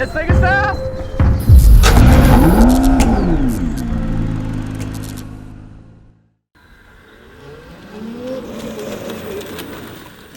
This thing is fast!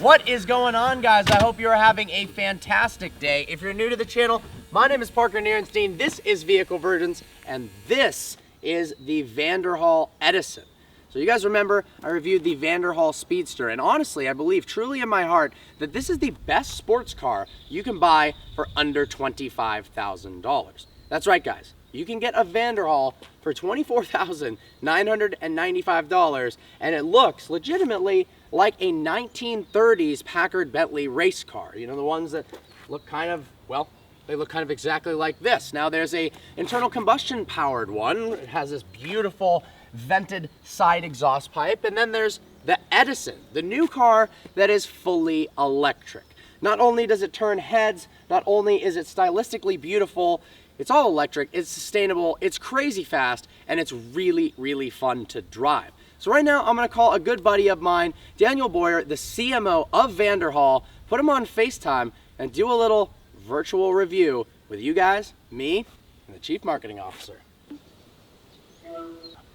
What is going on, guys? I hope you're having a fantastic day. If you're new to the channel, my name is Parker Nierenstein. This is Vehicle Virgins, and this is the Vanderhall Edison. So you guys remember I reviewed the Vanderhall Speedster, and honestly, I believe truly in my heart that this is the best sports car you can buy for under $25,000. That's right, guys. You can get a Vanderhall for $24,995, and it looks legitimately like a 1930s Packard Bentley race car. You know, the ones that look kind of, well, they look kind of exactly like this. Now there's a internal combustion powered one. It has this beautiful vented side exhaust pipe, and then there's the Edison, the new car that is fully electric. Not only does it turn heads, not only is it stylistically beautiful, it's all electric, it's sustainable, it's crazy fast, and it's really, really fun to drive. So right now, I'm gonna call a good buddy of mine, Daniel Boyer, the CMO of Vanderhall, put him on FaceTime, and do a little virtual review with you guys, me, and the Chief Marketing Officer.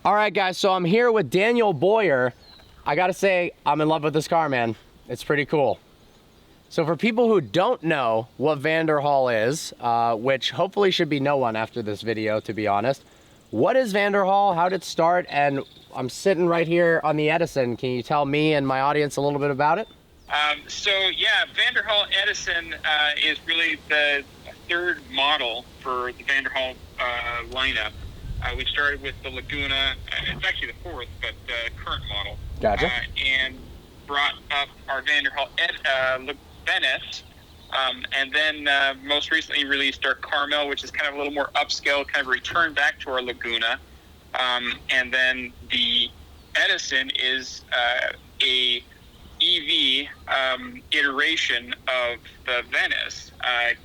All right, guys, so I'm here with Daniel Boyer. I gotta say, I'm in love with this car, man. It's pretty cool. So for people who don't know what Vanderhall is, which hopefully should be no one after this video, to be honest, what is Vanderhall? How did it start? And I'm sitting right here on the Edison. Can you tell me and my audience a little bit about it? So yeah, Vanderhall Edison is really the third model for the Vanderhall lineup. We started with the Laguna, it's actually the fourth, but current model. Gotcha. And brought up our Vanderhall Venice, and then most recently released our Carmel, which is kind of a little more upscale, kind of return back to our Laguna. And then the Edison is a EV iteration of the Venice,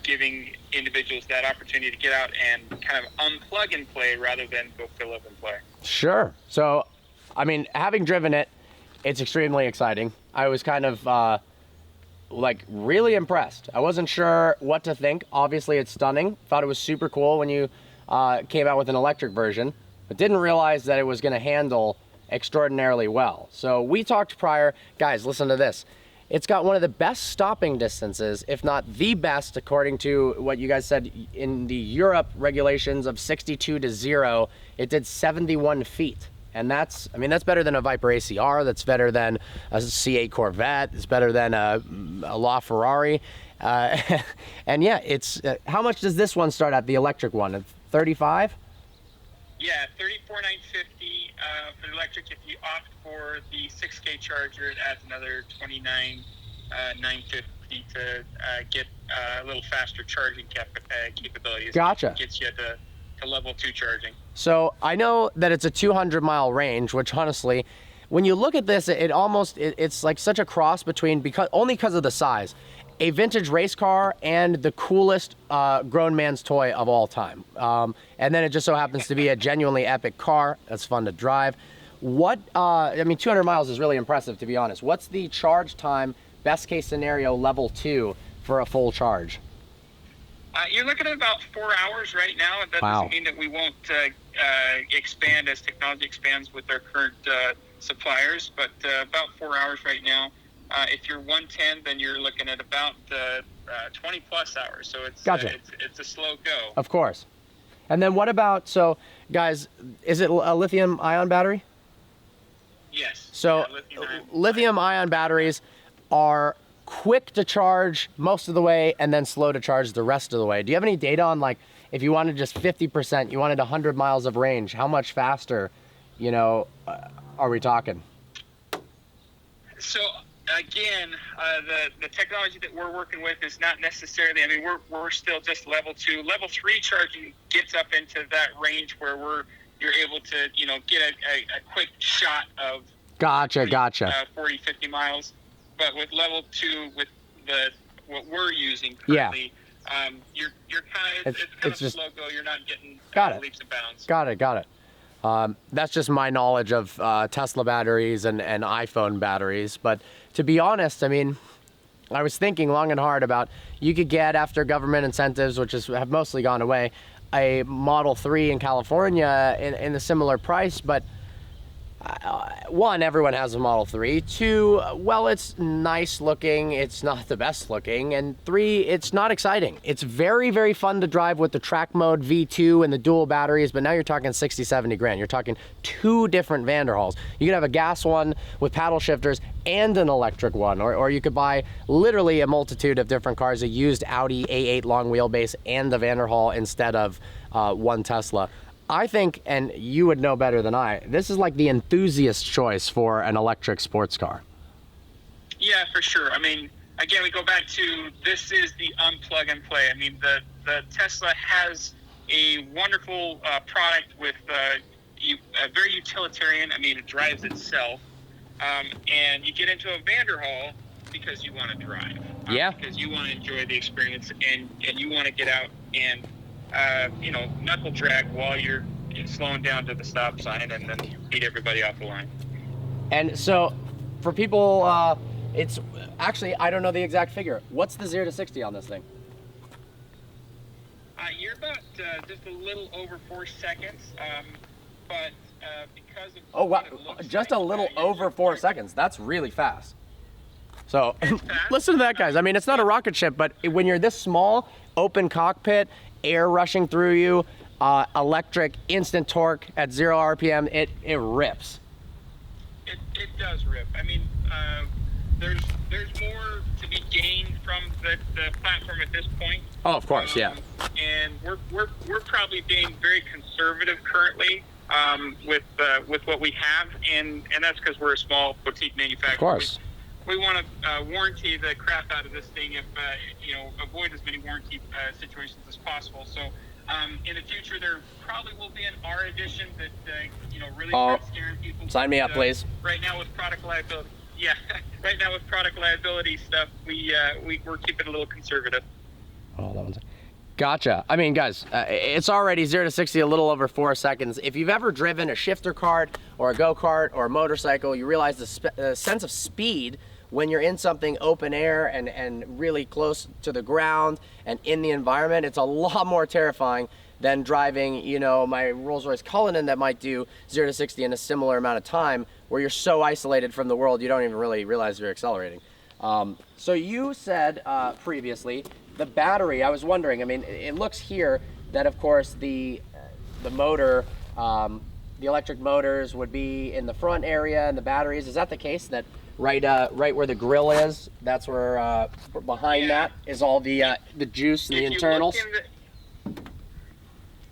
giving individuals that opportunity to get out and kind of unplug and play rather than go fill up and play. Sure. So, I mean, having driven it, it's extremely exciting. I was kind of like really impressed. I wasn't sure what to think. Obviously, it's stunning. Thought it was super cool when you came out with an electric version, but didn't realize that it was going to handle extraordinarily well. So we talked prior, guys, listen to this. It's got one of the best stopping distances, if not the best, according to what you guys said in the Europe regulations of 62 to 0. It did 71 feet. And that's, I mean, that's better than a Viper ACR. That's better than a C8 Corvette. It's better than a LaFerrari. And yeah, it's, how much does this one start at, the electric one? 35? Yeah, 34,950 for the electric. If you opt for the 6K charger, it adds another 29,950 to get a little faster charging capabilities. Gotcha. It gets you to level 2 charging. So I know that it's a 200-mile range, which honestly, when you look at this, it's like such a cross between, only because of the size, a vintage race car and the coolest grown man's toy of all time. And then it just so happens to be a genuinely epic car that's fun to drive. I mean, 200 miles is really impressive, to be honest. What's the charge time, best case scenario, level 2 for a full charge? You're looking at about 4 hours right now. That doesn't mean that we won't expand as technology expands with our current suppliers, but about 4 hours right now. If you're 110, then you're looking at about 20 plus hours. So it's gotcha. It's a slow go. Of course. And then what about, so guys, is it a lithium ion battery? Yes. So yeah, lithium ion batteries are quick to charge most of the way and then slow to charge the rest of the way. Do you have any data on, like, if you wanted just 50%, you wanted 100 miles of range, how much faster, you know, are we talking? So again, the technology that we're working with is not necessarily, I mean, we're still just level 2. Level 3 charging gets up into that range where you're able to, you know, get a quick shot of Gotcha. 40, 50 miles. But with level 2, with what we're using currently, you're kind of, it's kind of just slow go. You're not getting leaps and bounds. Got it. That's just my knowledge of Tesla batteries and iPhone batteries. But to be honest, I mean, I was thinking long and hard about, you could get, after government incentives, which have mostly gone away, a Model 3 in California in a similar price, but one, everyone has a Model 3. Two, well, it's nice looking, it's not the best looking. And three, it's not exciting. It's very, very fun to drive with the track mode V2 and the dual batteries, but now you're talking 60, 70 grand. You're talking two different Vanderhalls. You could have a gas one with paddle shifters and an electric one, or you could buy literally a multitude of different cars, a used Audi A8 long wheelbase and the Vanderhall instead of one Tesla. I think, and you would know better than I, this is like the enthusiast choice for an electric sports car. Yeah, for sure. I mean, again, we go back to, this is the unplug and play. I mean, the Tesla has a wonderful product with very utilitarian. I mean, it drives itself. And you get into a Vanderhall because you want to drive. Yeah. Because you want to enjoy the experience, and you want to get out and knuckle drag while you're slowing down to the stop sign, and then beat everybody off the line. And so, for people, it's actually, I don't know the exact figure. What's the 0 to 60 on this thing? You're about just a little over 4 seconds, but because of... Oh, wow, just a little over 4 seconds. That's really fast. So, listen to that, guys. I mean, it's not a rocket ship, but when you're this small, open cockpit, air rushing through you, electric, instant torque at 0 RPM, it rips. It does rip. I mean, there's more to be gained from the platform at this point. Oh, of course, yeah. And we're probably being very conservative currently with what we have, and that's because we're a small boutique manufacturer. Of course. We want to warranty the crap out of this thing, if avoid as many warranty situations as possible. So in the future, there probably will be an R edition that really starts scaring people. Sign me up, please. Right now with product liability, yeah. Right now with product liability stuff, we're keeping it a little conservative. Hold on one second. Gotcha. I mean, guys, it's already 0 to 60 a little over 4 seconds. If you've ever driven a shifter kart or a go-kart or a motorcycle, you realize the sense of speed when you're in something open air and really close to the ground and in the environment. It's a lot more terrifying than driving, my Rolls-Royce Cullinan that might do 0 to 60 in a similar amount of time, where you're so isolated from the world you don't even really realize you're accelerating. So you said previously, the battery, I was wondering, I mean, it looks here that, of course, the motor, the electric motors would be in the front area and the batteries. Is that the case, that right where the grill is, that's where behind that is all the juice and the internals?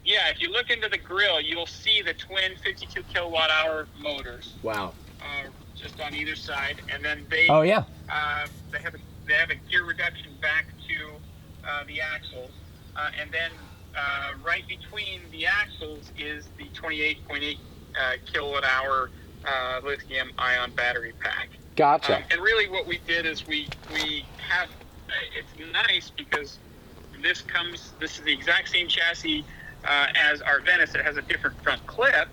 If you look into the grill, you'll see the twin 52 kilowatt hour motors. Wow. Just on either side, and then they they have a gear reduction back to the axles, and then right between the axles is the 28.8 kilowatt hour lithium ion battery pack. Gotcha. And really what we did is we have, it's nice because this is the exact same chassis as our Venice. It has a different front clip,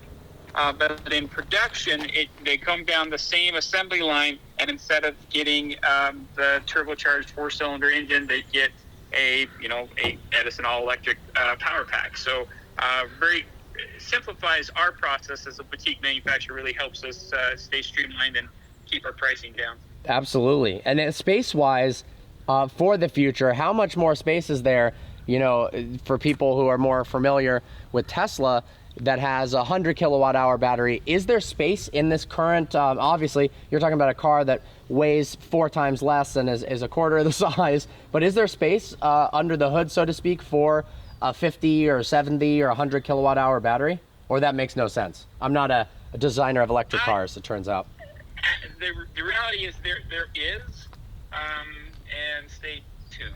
but in production, they come down the same assembly line, and instead of getting the turbocharged 4-cylinder engine, they get a Edison all-electric power pack. So very simplifies our process as a boutique manufacturer, really helps us stay streamlined and keep our pricing down. Absolutely. And then space-wise, for the future, how much more space is there, for people who are more familiar with Tesla, that has a 100 kilowatt hour battery? Is there space in this current, obviously you're talking about a car that weighs 4 times less and is a quarter of the size, but is there space under the hood, so to speak, for a 50 or 70 or 100 kilowatt hour battery? Or that makes no sense? I'm not a designer of electric cars, it turns out. The reality is there is, and stay tuned.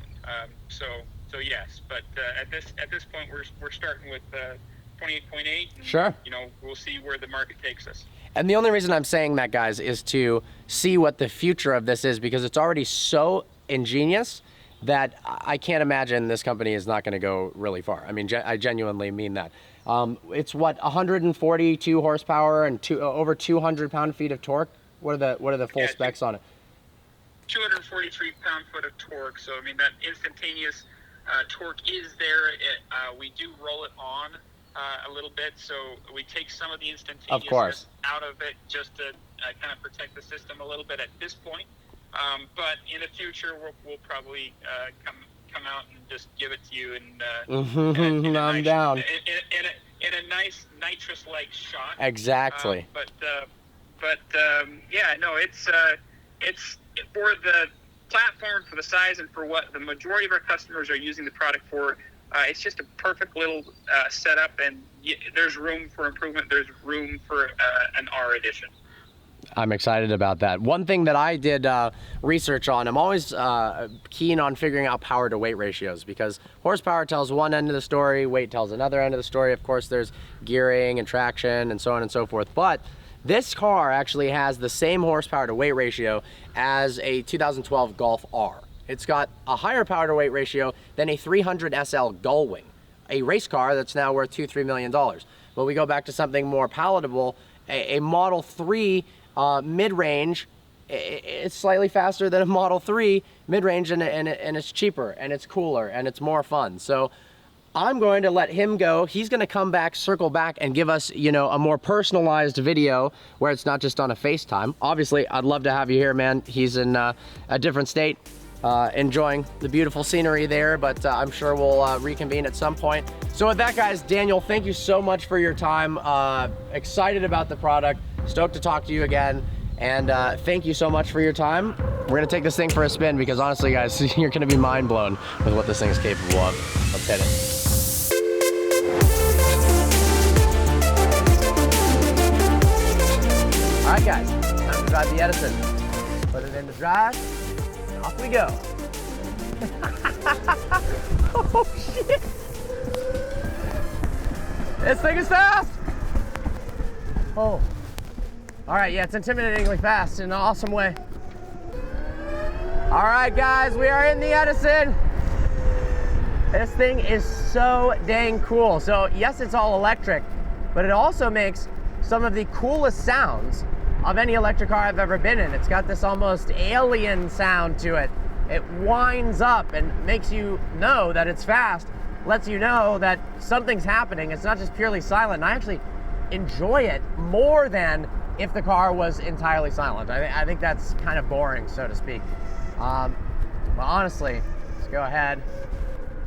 So yes, but at this point we're starting with 28.8. Sure. We'll see where the market takes us. And the only reason I'm saying that, guys, is to see what the future of this is, because it's already so ingenious that I can't imagine this company is not going to go really far. I mean, I genuinely mean that. It's 142 horsepower and over 200 pound-feet of torque. What are the full specs on it? 243 pound-foot of torque. So, I mean, that instantaneous torque is there. We do roll it on a little bit, so we take some of the instantaneousness out of it just to kind of protect the system a little bit at this point. But in the future, we'll probably come out and just give it to you in I'm down. In a nice nitrous-like shot. Exactly. Yeah, no, it's for the platform, for the size, and for what the majority of our customers are using the product for. It's just a perfect little setup, and there's room for improvement. There's room for an R edition. I'm excited about that. One thing that I did research on, I'm always keen on figuring out power to weight ratios, because horsepower tells one end of the story, weight tells another end of the story. Of course, there's gearing and traction and so on and so forth. But this car actually has the same horsepower to weight ratio as a 2012 Golf R. It's got a higher power to weight ratio than a 300 SL Gullwing, a race car that's now worth $2-3 million. But we go back to something more palatable, a Model 3 mid-range. It's slightly faster than a Model 3 mid-range, and it's cheaper, and it's cooler, and it's more fun. So I'm going to let him go. He's going to come back, circle back, and give us, you know, a more personalized video where it's not just on a FaceTime. Obviously, I'd love to have you here, man. He's in a different state, enjoying the beautiful scenery there, but I'm sure we'll reconvene at some point. So with that, guys, Daniel, thank you so much for your time. Excited about the product. Stoked to talk to you again. And thank you so much for your time. We're gonna take this thing for a spin, because honestly, guys, you're gonna be mind blown with what this thing is capable of. Let's hit it. All right, guys, time to drive the Edison. Put it into drive, and off we go. Oh, shit. This thing is fast. Oh. All right, yeah, it's intimidatingly fast in an awesome way. All right, guys, we are in the Edison. This thing is so dang cool. So yes, it's all electric, but it also makes some of the coolest sounds of any electric car I've ever been in. It's got this almost alien sound to it. It winds up and makes you know that it's fast, lets you know that something's happening. It's not just purely silent. And I actually enjoy it more than if the car was entirely silent. I think that's kind of boring, so to speak. But honestly, let's go ahead,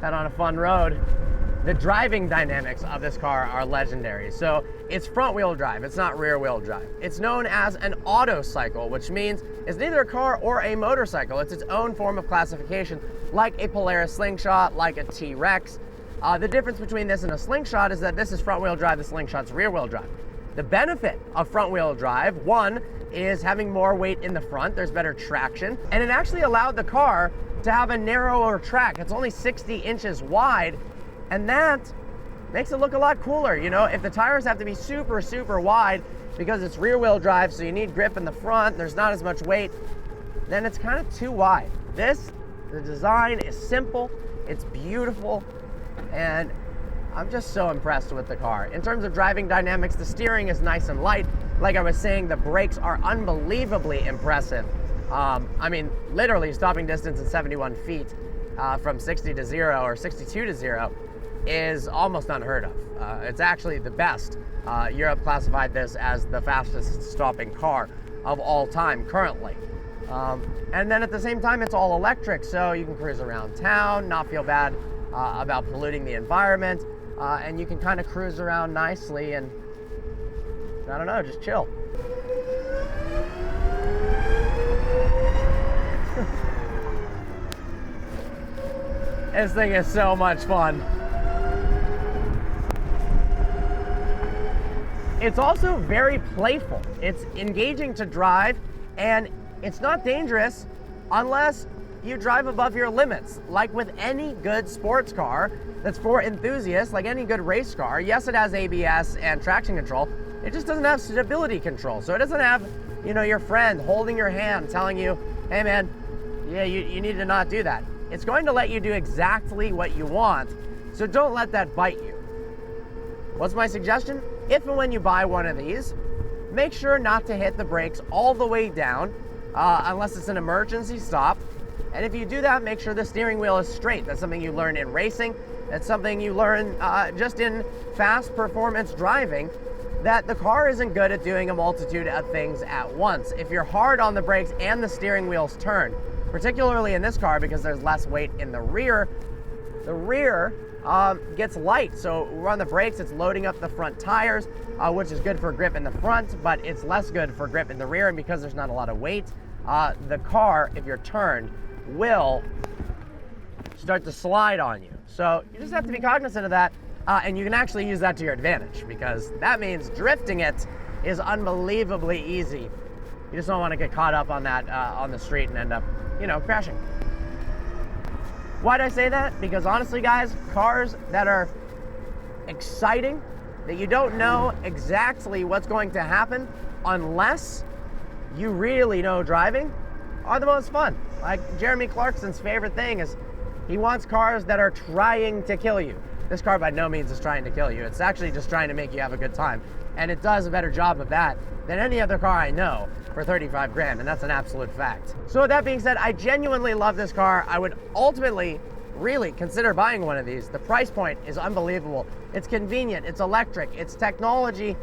head on a fun road. The driving dynamics of this car are legendary. So it's front wheel drive, it's not rear wheel drive. It's known as an auto cycle, which means it's neither a car or a motorcycle. It's its own form of classification, like a Polaris Slingshot, like a T-Rex. The difference between this and a Slingshot is that this is front wheel drive, the Slingshot's rear wheel drive. The benefit of front wheel drive, one, is having more weight in the front, there's better traction, and it actually allowed the car to have a narrower track. It's only 60 inches wide, and that makes it look a lot cooler. You know, if the tires have to be super, super wide because it's rear wheel drive, so you need grip in the front, there's not as much weight, then it's kind of too wide. The design is simple, it's beautiful, and I'm just so impressed with the car. In terms of driving dynamics, the steering is nice and light. Like I was saying, the brakes are unbelievably impressive. I mean, literally stopping distance at 71 feet from 60 to 0 or 62 to 0 is almost unheard of. It's actually the best. Europe classified this as the fastest stopping car of all time currently. And then at the same time, it's all electric, so you can cruise around town, not feel bad about polluting the environment, and you can kind of cruise around nicely and, I don't know, just chill. This thing is so much fun. It's also very playful. It's engaging to drive, and it's not dangerous unless you drive above your limits. Like with any good sports car that's for enthusiasts, like any good race car, yes, it has ABS and traction control. It just doesn't have stability control. So it doesn't have, you know, your friend holding your hand telling you, hey man, yeah, you need to not do that. It's going to let you do exactly what you want, so don't let that bite you. What's my suggestion? If and when you buy one of these, make sure not to hit the brakes all the way down. unless it's an emergency stop. And if you do that, make sure the steering wheel is straight. That's something you learn in racing. That's something you learn just in fast performance driving, that the car isn't good at doing a multitude of things at once. If you're hard on the brakes and the steering wheel's turned, particularly in this car because there's less weight in the rear gets light. So we're on the brakes, it's loading up the front tires, which is good for grip in the front, but it's less good for grip in the rear. And because there's not a lot of weight, the car, if you're turned, will start to slide on you. So you just have to be cognizant of that, and you can actually use that to your advantage, because that means drifting it is unbelievably easy. You just don't want to get caught up on that on the street and end up, you know, crashing. Why'd I say that? Because honestly, guys, cars that are exciting, that you don't know exactly what's going to happen unless you really know driving, are the most fun. Like Jeremy Clarkson's favorite thing is he wants cars that are trying to kill you. This car by no means is trying to kill you. It's actually just trying to make you have a good time. And it does a better job of that than any other car I know for 35 grand, and that's an absolute fact. So with that being said, I genuinely love this car. I would ultimately really consider buying one of these. The price point is unbelievable. It's convenient, it's electric, it's technology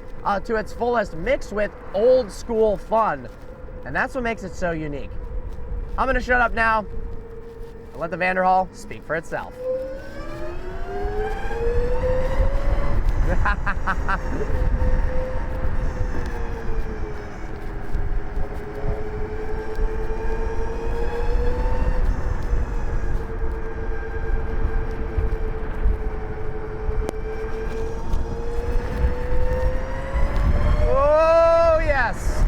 to its fullest, mixed with old school fun. And that's what makes it so unique. I'm gonna shut up now and let the Vanderhall speak for itself. Oh, yes.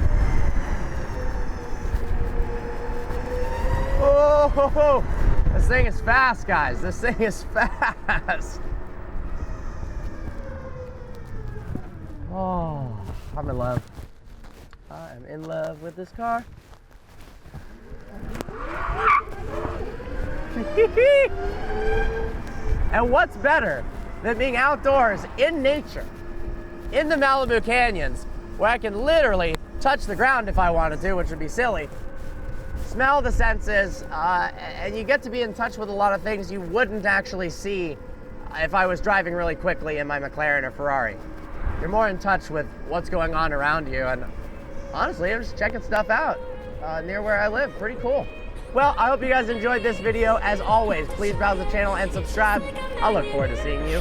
Oh, this thing is fast, guys. This thing is fast. Oh, I'm in love. I am in love with this car. And what's better than being outdoors in nature, in the Malibu canyons, where I can literally touch the ground if I wanted to, which would be silly, smell the senses, and you get to be in touch with a lot of things you wouldn't actually see if I was driving really quickly in my McLaren or Ferrari. You're more in touch with what's going on around you, and honestly, I'm just checking stuff out near where I live. Pretty cool. Well, I hope you guys enjoyed this video. As always, please browse the channel and subscribe. I look forward to seeing you